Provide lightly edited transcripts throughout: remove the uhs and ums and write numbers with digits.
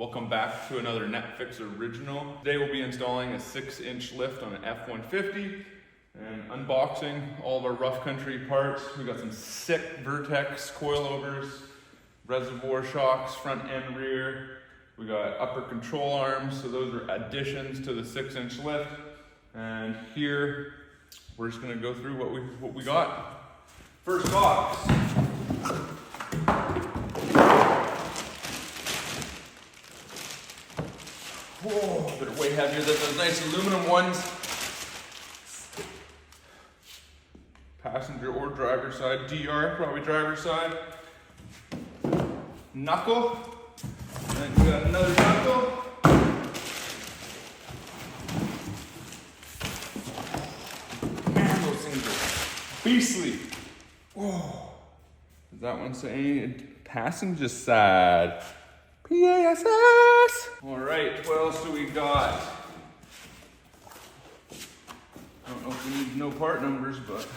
Welcome back to another Netflix original. Today we'll be installing a 6-inch lift on an F-150 and unboxing all of our rough country parts. We got some sick Vertex coilovers, reservoir shocks, front and rear. We got upper control arms, so those are additions to the 6-inch lift. And here, we're just gonna go through what we got. First box. Whoa, they're way heavier than those nice aluminum ones. Passenger or driver side, DR, probably driver side. Knuckle, and then we got another knuckle. Man, those things are beastly. Whoa. Does that one say anything? Passenger side. PASS! All right, what else do we got? I don't know if we need to know part numbers, but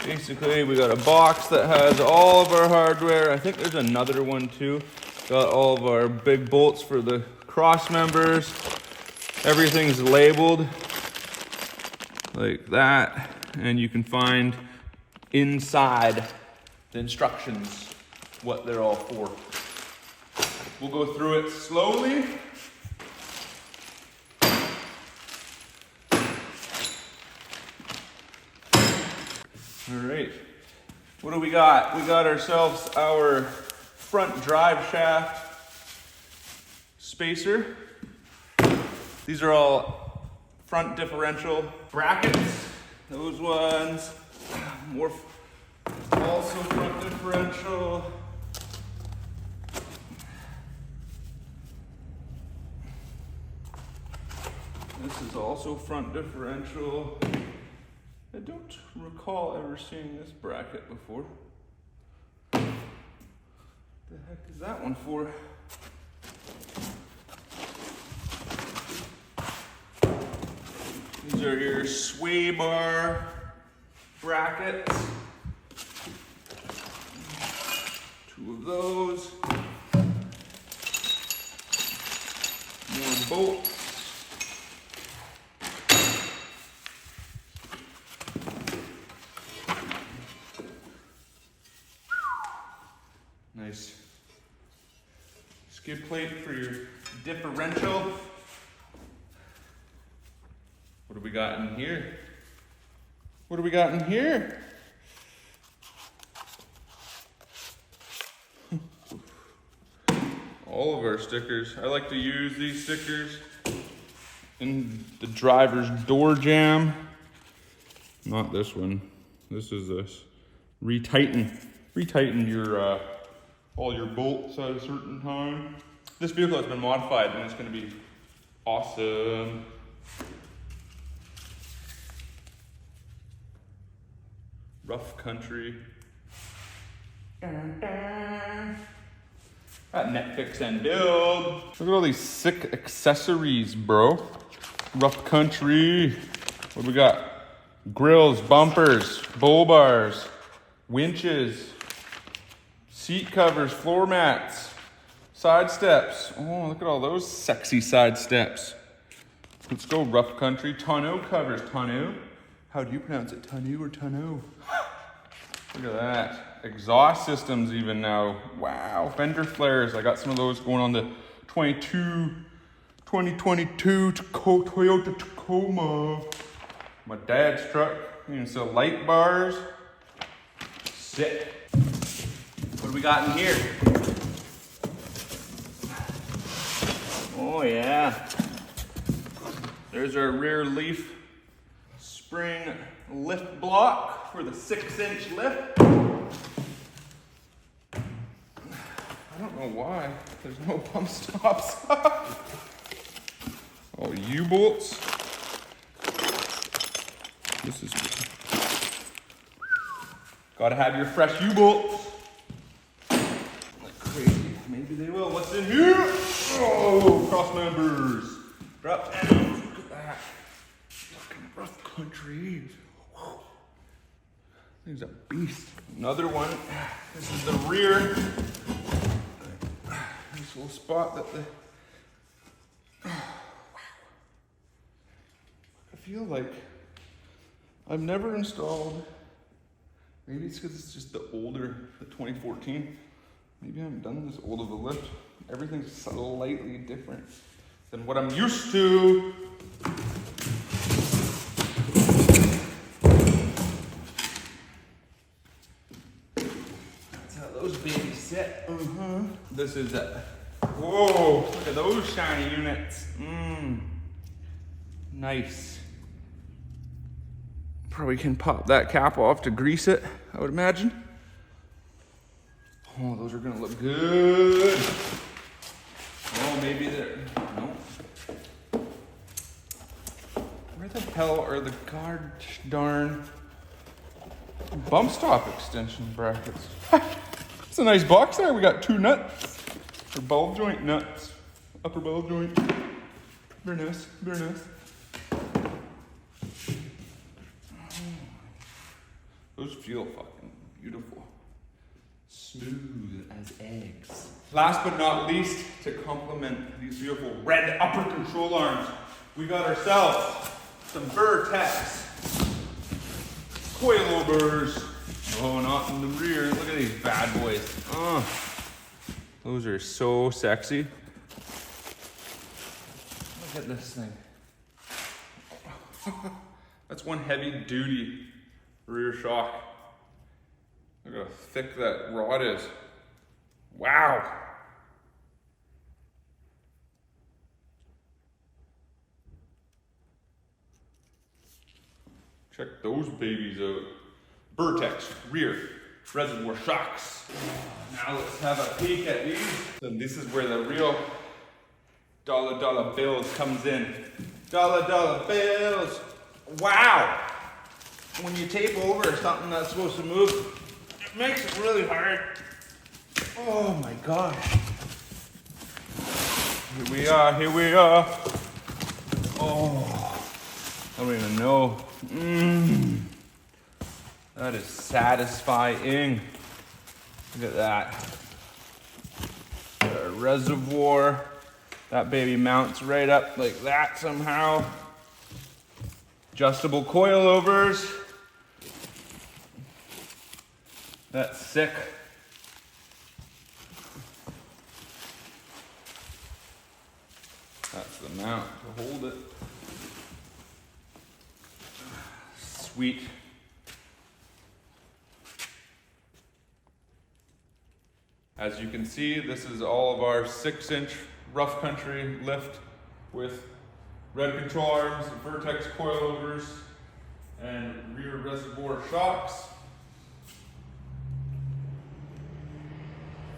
basically we got a box that has all of our hardware. I think there's another one too. Got all of our big bolts for the cross members. Everything's labeled like that, and you can find inside the instructions, what they're all for. We'll go through it slowly. All right, what do we got? We got ourselves our front drive shaft spacer. These are all front differential brackets. Those ones, more also front differential. This is also front differential. I don't recall ever seeing this bracket before. The heck is that one for? These are your sway bar brackets. Two of those. More bolts. Nice skid plate for your differential. What do we got in here? What do we got in here? All of our stickers. I like to use these stickers in the driver's door jamb. Not this one. This is this. Retighten your all your bolts at a certain time. This vehicle has been modified and it's going to be awesome. Rough country. Got Netflix and build. Look at all these sick accessories, bro. Rough country. What do we got? Grills, bumpers, bull bars, winches, seat covers, floor mats, side steps. Oh, look at all those sexy side steps. Let's go rough country. Tonneau covers. Tonneau? How do you pronounce it? Tonneau or tonneau? Look at that. Exhaust systems even now. Wow. Fender flares. I got some of those going on the 2022 Toyota Tacoma. My dad's truck. You can sell light bars. Sick. What do we got in here? Oh yeah. There's our rear leaf spring lift block for the 6-inch lift. I don't know why there's no pump stops. Oh, U-bolts. This is good. Gotta have your fresh U-bolts. Like crazy. Maybe they will. What's in here? Oh, cross members. Drop down. Look at that. Fucking rough country. Thing's a beast. Another one. This is the rear little spot that the, I feel like I've never installed, maybe it's because it's just the older, the 2014. Maybe I haven't done this old of a lift. Everything's slightly different than what I'm used to. That's how those babies sit. This is a, whoa, look at those shiny units. Nice. Probably can pop that cap off to grease it, I would imagine. Oh, those are gonna look good. Oh, maybe they're, no. Where the hell are the darn bump stop extension brackets? It's a nice box there. We got 2 nuts, or ball joint nuts, upper ball joint. Very nice, very nice. Those feel fucking beautiful. Smooth as eggs. Last but not least, to complement these beautiful red upper control arms, we got ourselves some Vertex coilovers. Oh, not in the rear. Look at these bad boys. Those are so sexy. Look at this thing. That's one heavy duty rear shock. Look how thick that rod is. Wow. Check those babies out. Vertex rear reservoir shocks. Now let's have a peek at these. And this is where the real dollar bills comes in. Dollar bills. Wow. When you tape over something that's supposed to move, it makes it really hard. Oh my gosh. Here we are, here we are. Oh, I don't even know. That is satisfying. Look at that. Got a reservoir. That baby mounts right up like that somehow. Adjustable coilovers. That's sick. That's the mount to hold it. Sweet. As you can see, this is all of our 6-inch rough country lift with red control arms, Vertex coilovers, and rear reservoir shocks.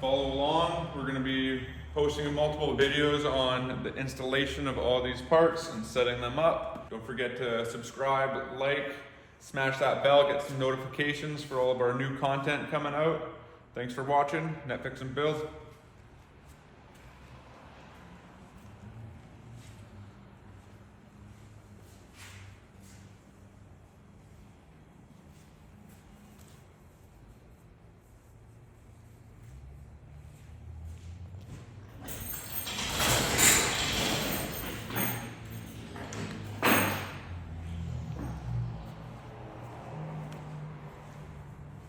Follow along. We're going to be posting multiple videos on the installation of all these parts and setting them up. Don't forget to subscribe, like, smash that bell, get some notifications for all of our new content coming out. Thanks for watching. Netflix and Bills.